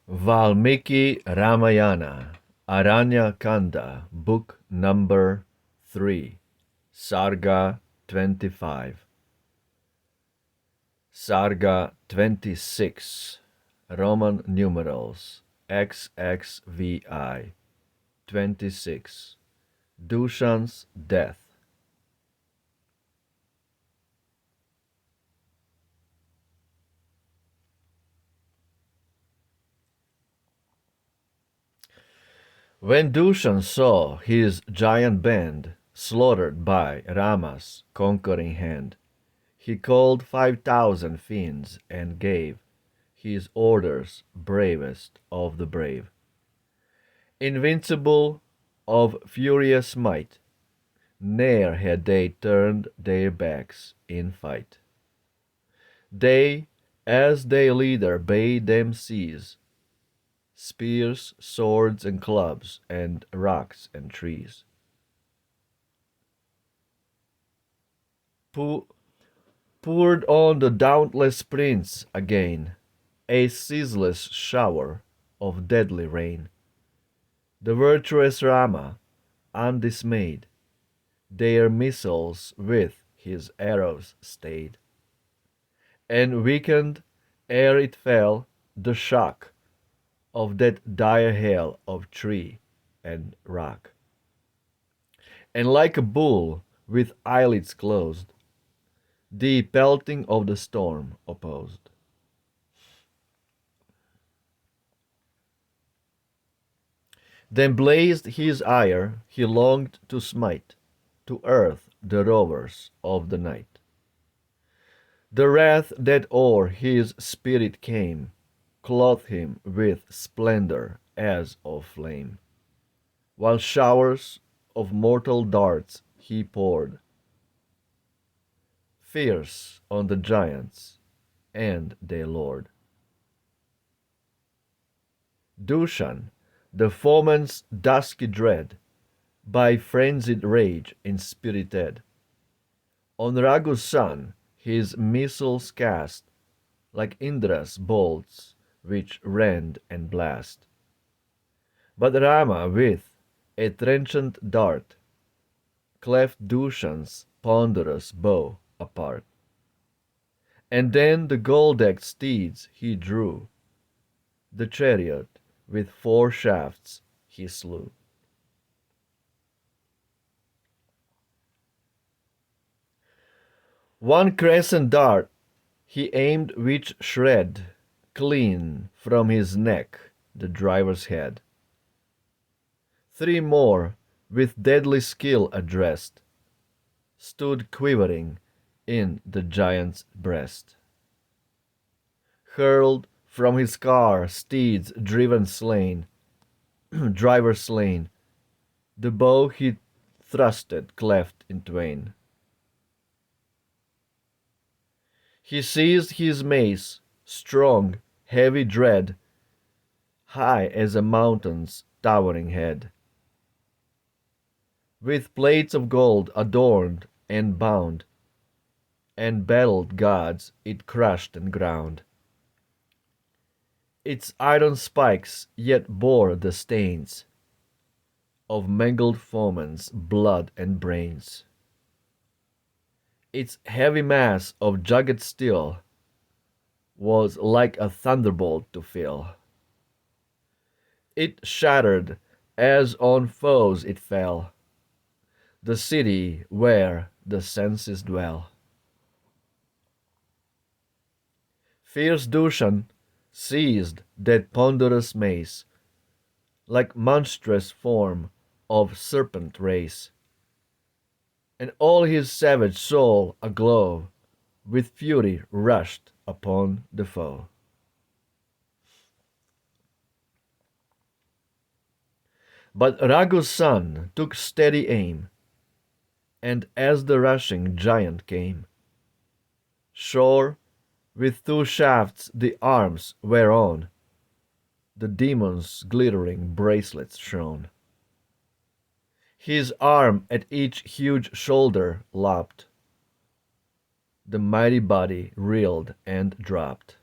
Valmiki Ramayana, Aranya Kanda, Book number 3, Sarga 25. Sarga 26, Roman numerals XXVI 26, DÚSHAN'S death. When DÚSHAN saw his giant band slaughtered by Rama's conquering hand, he called 5,000 fiends and gave his orders bravest of the brave. Invincible of furious might, ne'er had they turned their backs in fight. They, as their leader bade them seize spears, swords, and clubs, and rocks and trees. Poured on the dauntless prince again a ceaseless shower of deadly rain. The virtuous Rama, undismayed, their missiles with his arrows stayed, and weakened ere it fell the shock of that dire hail of tree and rock. And like a bull with eyelids closed, the pelting of the storm opposed. Then blazed his ire, he longed to smite to earth the rovers of the night. The wrath that o'er his spirit came clothed him with splendor as of flame, while showers of mortal darts he poured, fierce on the giants and their lord. DÚSHAN, the foeman's dusky dread, by frenzied rage inspirited, on Raghu's son his missiles cast, like Indra's bolts which rend and blast. But Rama with a trenchant dart cleft DÚSHAN'S ponderous bow apart. And then the gold-decked steeds he drew, the chariot with 4 shafts he slew. One crescent dart he aimed which shred clean from his neck the driver's head. 3 more with deadly skill addressed stood quivering in the giant's breast. Hurled from his car steeds driven slain, driver slain, the bow he thrusted cleft in twain. He seized his mace, strong, heavy, dread, high as a mountain's towering head, with plates of gold adorned and bound, and battled gods it crushed and ground. Its iron spikes yet bore the stains of mangled foemen's blood and brains. Its heavy mass of jagged steel was like a thunderbolt to feel. It shattered as on foes it fell, the city where the senses dwell. Fierce DÚSHAN seized that ponderous mace, like monstrous form of serpent race, and all his savage soul aglow with fury rushed upon the foe. But Raghu's son took steady aim, and as the rushing giant came, shore with 2 shafts the arms whereon the demon's glittering bracelets shone. His arm at each huge shoulder lopped, the mighty body reeled and dropped.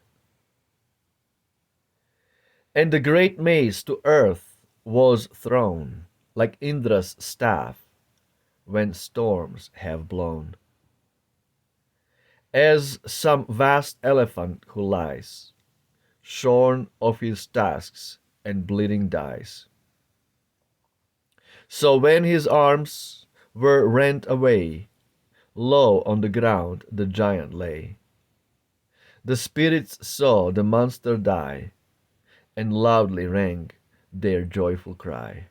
And the great mace to earth was thrown, like Indra's staff, when storms have blown. As some vast elephant who lies, shorn of his tusks and bleeding dies. So when his arms were rent away, low on the ground the giant lay. The spirits saw the monster die, and loudly rang their joyful cry.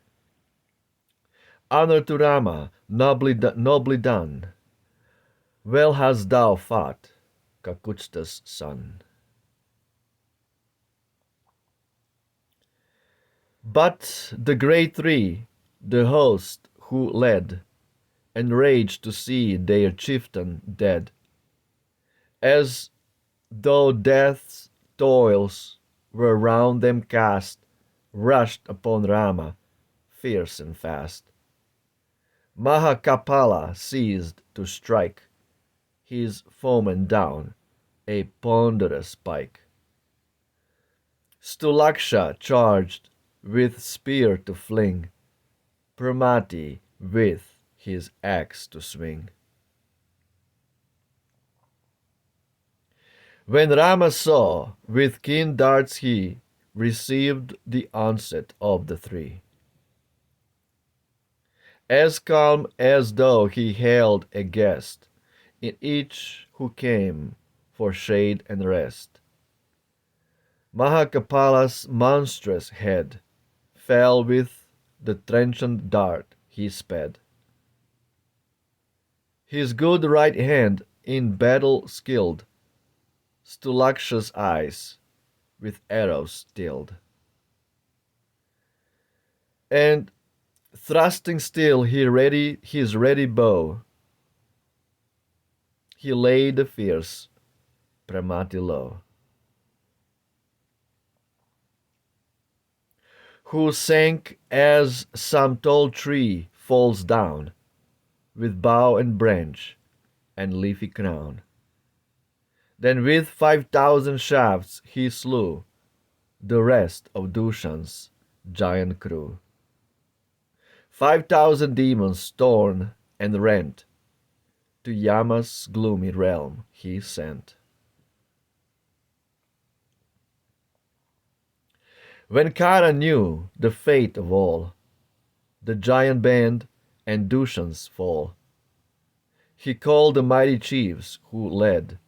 Honor to Rama, nobly done. Well hast thou fought, Kakutsta's son. But the great three, the host who led, enraged to see their chieftain dead, as though death's toils were round them cast, rushed upon Rama, fierce and fast. Mahakapala ceased to strike his foeman down, a ponderous pike. Stulaksha charged with spear to fling, Pramati with his axe to swing. When Rama saw, with keen darts he received the onset of the three. As calm as though he hailed a guest, in each who came for shade and rest. Mahakapala's monstrous head fell with the trenchant dart he sped. His good right hand in battle skilled, Stulaksha's eyes with arrows stilled. And thrusting still his ready bow, he laid the fierce Pramati low, who sank as some tall tree falls down, with bough and branch and leafy crown. Then with 5,000 shafts he slew the rest of DÚSHAN'S giant crew. 5,000 demons torn and rent, to Yama's gloomy realm he sent. When Kara knew the fate of all, the giant band and DÚSHAN'S fall, he called the mighty chiefs who led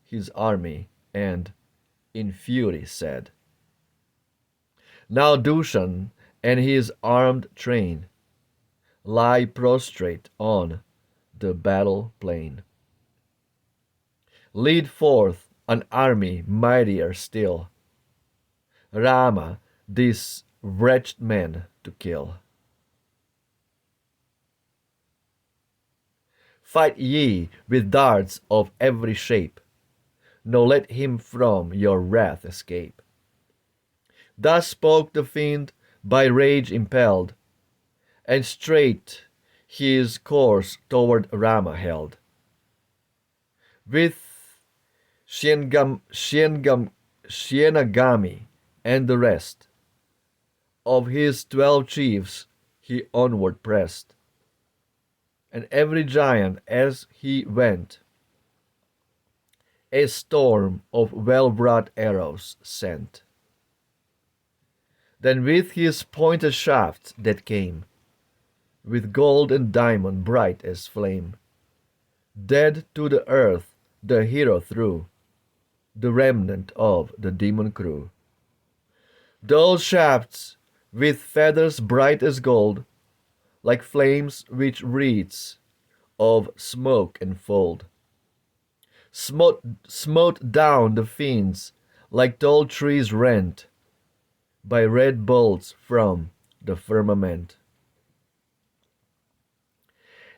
his army and in fury said, Now DÚSHAN and his armed train lie prostrate on the battle plain. Lead forth an army mightier still, Rama, these wretched men to kill. Fight ye with darts of every shape, nor let him from your wrath escape. Thus spoke the fiend by rage impelled, and straight his course toward Rama held. With Shienagami and the rest of his 12 chiefs he onward pressed, and every giant as he went a storm of well-brought arrows sent. Then with his pointed shafts that came, with gold and diamond bright as flame, dead to the earth the hero threw the remnant of the demon crew. Those shafts, with feathers bright as gold, like flames which wreaths of smoke enfold, smote down the fiends like tall trees rent by red bolts from the firmament.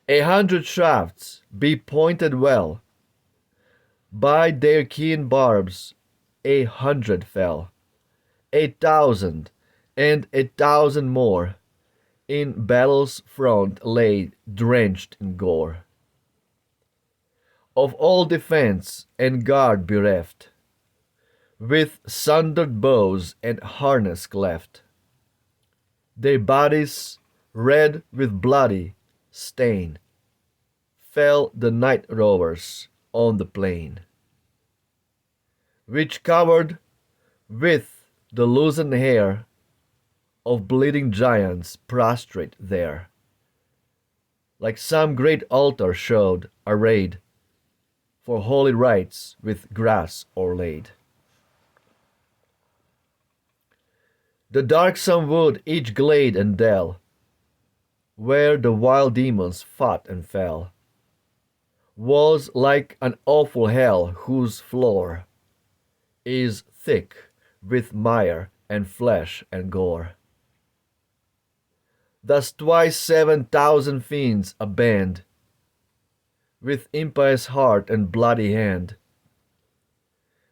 100 shafts be pointed well, by their keen barbs 100 fell, 1,000 and 1,000 more in battle's front lay drenched in gore. Of all defense and guard bereft, with sundered bows and harness cleft, their bodies red with bloody stain, fell the night rovers on the plain, which covered with the loosened hair of bleeding giants prostrate there, like some great altar showed arrayed for holy rites with grass o'erlaid. The darksome wood, each glade and dell, where the wild demons fought and fell, was like an awful hell whose floor is thick with mire and flesh and gore. Thus twice 7,000 fiends a band, with impious heart and bloody hand,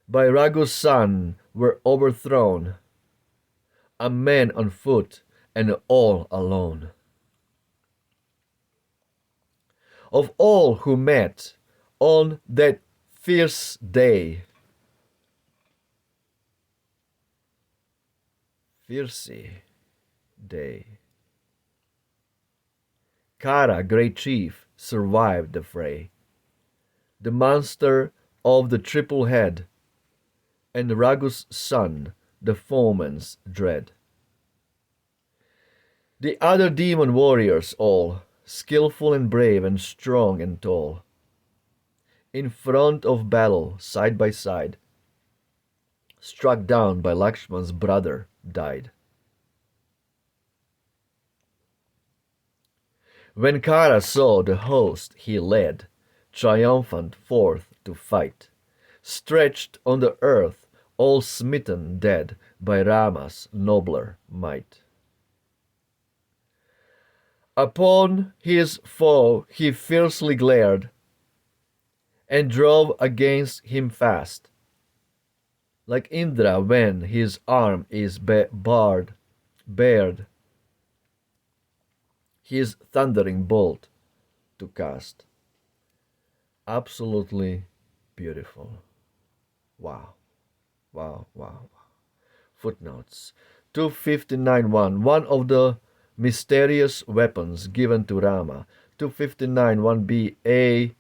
by Ragu's son were overthrown, a man on foot and all alone. Of all who met on that fierce day, Kara, great chief, survived the fray, the monster of the triple head, and Ragu's son, the foeman's dread. The other demon warriors all, skillful and brave and strong and tall, in front of battle, side by side, struck down by Lakshman's brother, died. When Kara saw the host he led, triumphant forth to fight, stretched on the earth, all smitten dead by Rama's nobler might. Upon his foe he fiercely glared, and drove against him fast, like Indra when his arm is bared, his thundering bolt to cast. Absolutely beautiful. Wow. Wow, wow, wow. Footnotes. 259.1. One of the mysterious weapons given to Rama. 259.1b. A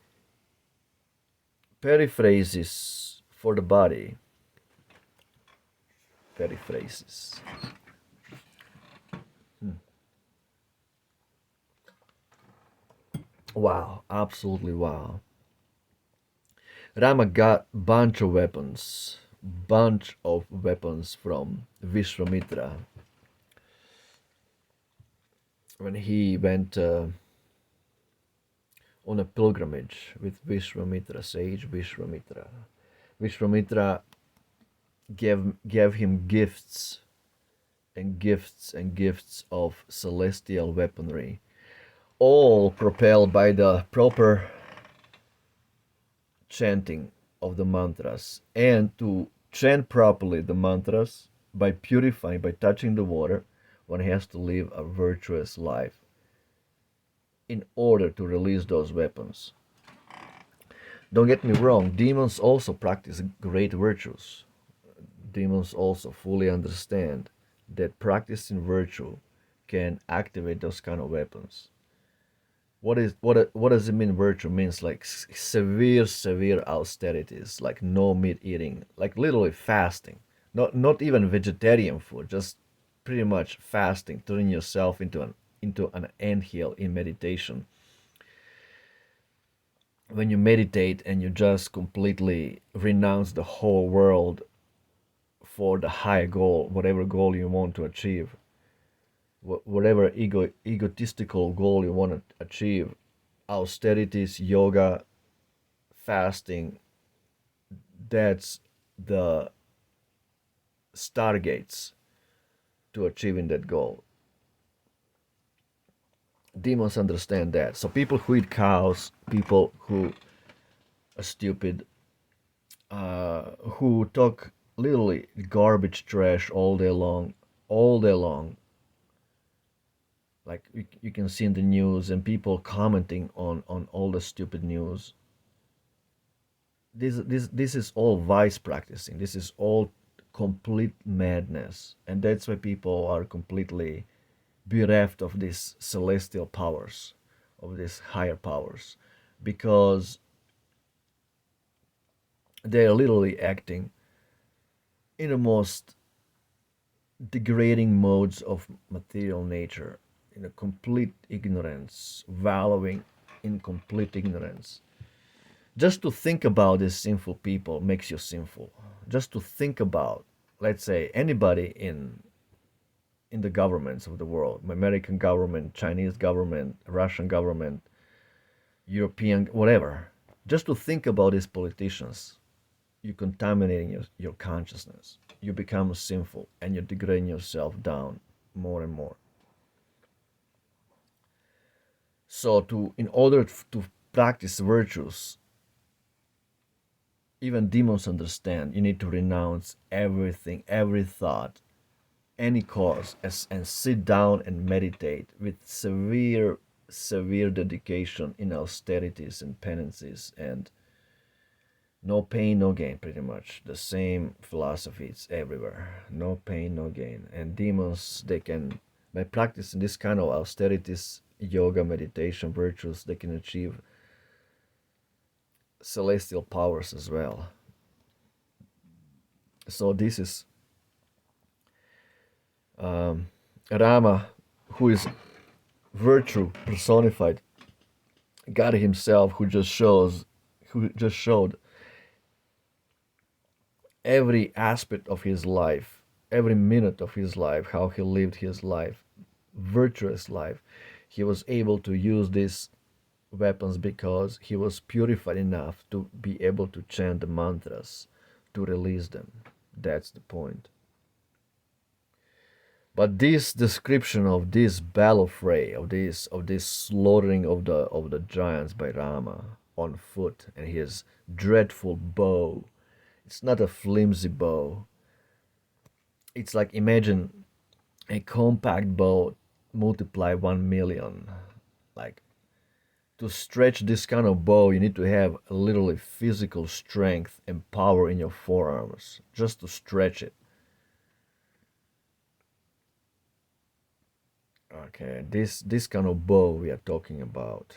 periphrasis for the body. Periphrasis. Wow, absolutely wow. Rama got bunch of weapons from Vishwamitra when he went on a pilgrimage with Vishwamitra, sage Vishwamitra. Vishwamitra gave him gifts and gifts and gifts of celestial weaponry, all propelled by the proper chanting of the mantras. And to chant properly the mantras, by purifying, by touching the water, one has to live a virtuous life in order to release those weapons. Don't get me wrong, demons also practice great virtues. Demons also fully understand that practicing virtue can activate those kind of weapons. What does it mean? Virtue means like severe austerities, like no meat eating, like literally fasting, not even vegetarian food, just pretty much fasting, turning yourself into an anthill in meditation. When you meditate and you just completely renounce the whole world for the high goal, whatever goal you want to achieve, whatever egotistical goal you want to achieve, austerities, yoga, fasting, that's the stargates to achieving that goal. Demons understand that. So people who eat cows, people who are stupid, who talk literally garbage trash all day long, like you can see in the news and people commenting on all the stupid news. This is all vice practicing. This is all complete madness. And that's why people are completely bereft of these celestial powers, of these higher powers, because they are literally acting in the most degrading modes of material nature, in a complete ignorance, wallowing in complete ignorance. Just to think about these sinful people makes you sinful. Just to think about, let's say, anybody in the governments of the world, American government, Chinese government, Russian government, European, whatever. Just to think about these politicians, you're contaminating your consciousness. You become sinful and you're degrading yourself down more and more. So in order to practice virtues, even demons understand you need to renounce everything, every thought, any cause, and sit down and meditate with severe dedication in austerities and penances, and no pain, no gain, pretty much. The same philosophy, it's everywhere. No pain, no gain. And demons, they can, by practicing this kind of austerities, yoga, meditation, virtues, they can achieve celestial powers as well. So this is Rama, who is virtue personified, God Himself, who just showed every aspect of His life, every minute of His life, how He lived His life, virtuous life. He was able to use these weapons because He was purified enough to be able to chant the mantras, to release them. That's the point. But this description of this battle fray, of this slaughtering of the giants by Rama on foot and his dreadful bow, it's not a flimsy bow. It's like, imagine a compact bow multiply 1,000,000. Like, to stretch this kind of bow, you need to have literally physical strength and power in your forearms just to stretch it. Okay, this kind of bow we are talking about.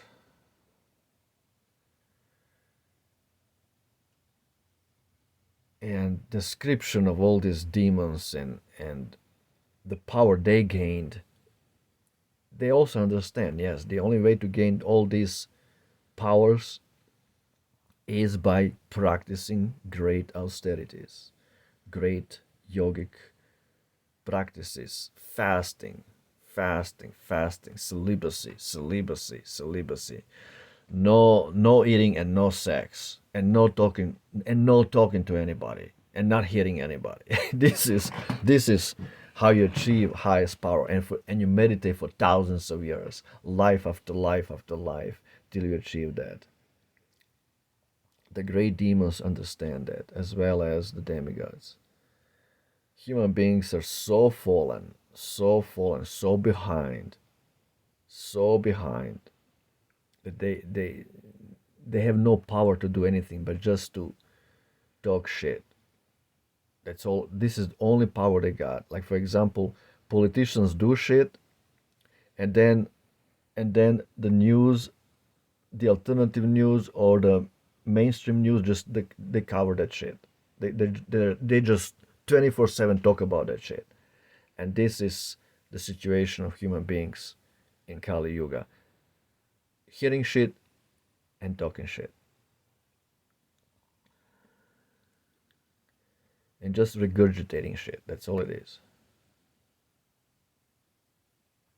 And description of all these demons and the power they gained, they also understand, yes, the only way to gain all these powers is by practicing great austerities, great yogic practices, fasting, celibacy, no eating and no sex, and no talking to anybody, and not hitting anybody. this is how you achieve highest power, and you meditate for thousands of years, life after life after life, till you achieve that. The great demons understand that, as well as the demigods. Human beings are so fallen, so behind, that they have no power to do anything but just to talk shit. That's all. This is the only power they got. Like, for example, politicians do shit, and then the news, the alternative news or the mainstream news, just they cover that shit. They just 24/7 talk about that shit. And this is the situation of human beings in Kali Yuga. Hearing shit and talking shit. And just regurgitating shit. That's all it is.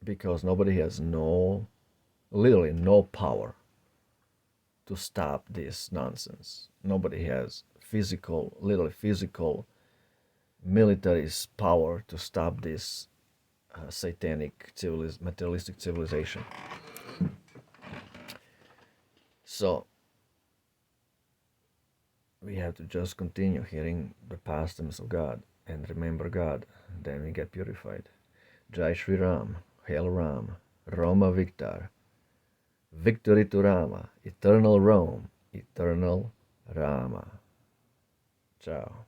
Because nobody has literally no power to stop this nonsense. Nobody has literally physical military power to stop this satanic materialistic civilization. So we have to just continue hearing the pastimes of God and remember God, then we get purified. Jai Shri Ram, Hail Ram, Roma Victor, victory to Rama, eternal Rome, eternal Rama. Ciao.